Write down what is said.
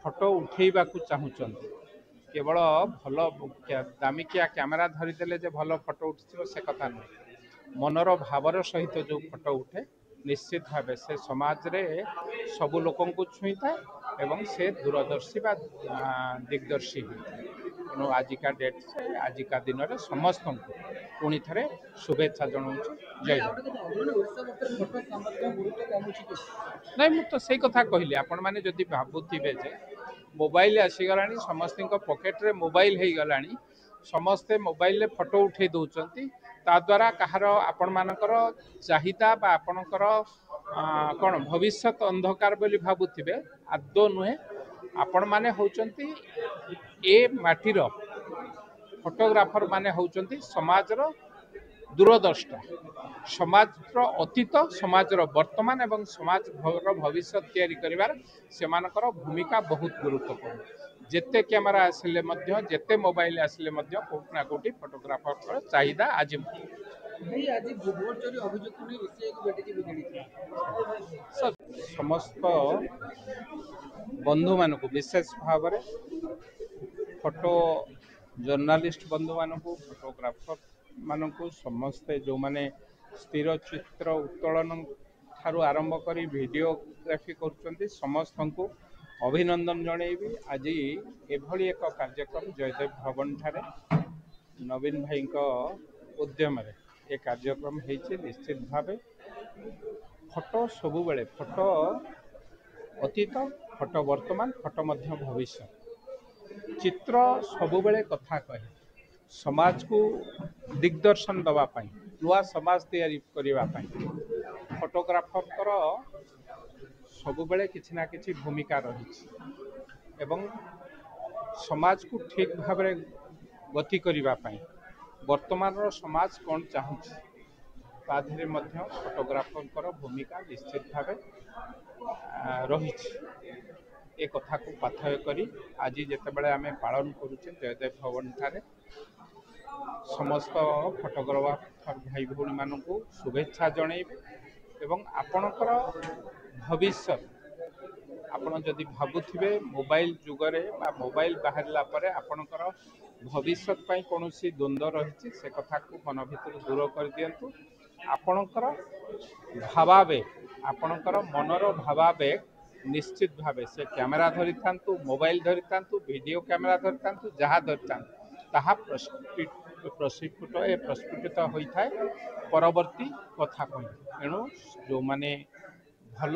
Photo ଉଠେଇବାକୁ ଚାହୁଁଛନ୍ତି କେବଳ ଭଲ ଦାମିକିଆ କ୍ୟାମେରା ଧରିଦେଲେ ଯେ ଭଲ ଫଟୋ ଉଠିଯିବ ସେ କଥା ନୁହେଁ। ମନର ଭାବର ସହିତ ଯେଉଁ ଫଟୋ ଉଠେ ନିଶ୍ଚିତ ଭାବେ ସେ ସମାଜରେ ସବୁ ଲୋକଙ୍କୁ ଛୁଇଁଥାଏ ଏବଂ ସେ ଦୂରଦର୍ଶୀ ବା ଦିଗଦର୍ଶୀ ହୋଇଥାଏ। ତେଣୁ ଆଜିକା ଡେଟ୍ରେ ଆଜିକା ଦିନରେ ସମସ୍ତଙ୍କୁ ପୁଣି ଥରେ शुभेच्छा जनाऊँ जय नहीं मुझे तो से कथा कहली आपण मैंने जदि भावुवे जे मोबाइल आसीगला समस्त पकेट रे मोबाइल हो गला समस्ते मोबाइल फोटो उठे दौरान ताद्वारा कहार आपण मानकर चाहिदा बा आपणकर कौन भविष्य अंधकार बोली भावुवे आदौ नुहे आपण माने होचंती ए माटीर फोटोग्राफर माने होचंती समाजर दूरदर्शिता समाज अतीत समाज वर्तमान एवं समाज भविष्य तैयारी करिवार सेमानकर भूमिका बहुत गुरुत्वपूर्ण जेते कैमरा आसिले मध्य जेते मोबाइल आसिले मध्य कोठना कोठी फोटोग्राफर चाहिदा आज समस्त बंधु मानक विशेष भाव में फोटो जर्नालिस्ट बंधु मानक फोटोग्राफर मानक समस्ते जो माने स्थिर चित्र उत्तोलन ठारू आरंभ करी वीडियोग्राफी कर समस्त को अभिनंदन जनइबी आज एभली एक कार्यक्रम जयदेव भवन ठारे नवीन भाई उद्यम ये कार्यक्रम होती निश्चित भाव फोटो सबु बेले फोटो अतीत फोटो वर्तमान फोटो मध्य भविष्य चित्र सबु बेले कथा कहे समाज को दिग्दर्शन दवापाई नुआ समाज तैयारी करने फोटोग्राफर सबु बेले किछि ना किछि भूमिका रही एवं समाज को ठीक भाव गति करने वर्तमान समाज कौन चाहूँगी ताधे फोटोग्राफर भूमिका निश्चित भाव रही ए कथा को पाथय करी आज जितेबाला आम पालन करुचे जयदेव भवन ठारे समस्त फोटोग्राफर भाई भौणी मानक शुभेच्छा जनइबे एवं आपणकर भविष्य आपण जदि भावुथिबे मोबाइल जुगरे बा मोबाइल बाहरला परे आपणकर भविष्य पई कोनोसी द्वंद्व रही से कथा को मन भीतर दूर कर दियंतु आपणकर भावावेग आपणकर मनर भावावेग निश्चित भावे से कैमेरा धरी थांतु मोबाइल धरी थांतु वीडियो कैमेरा धरी थांतु जहाँ धरी थांतु ताहा प्रस्फुटित होता है परवर्ती कथा कही एणु जो माने भल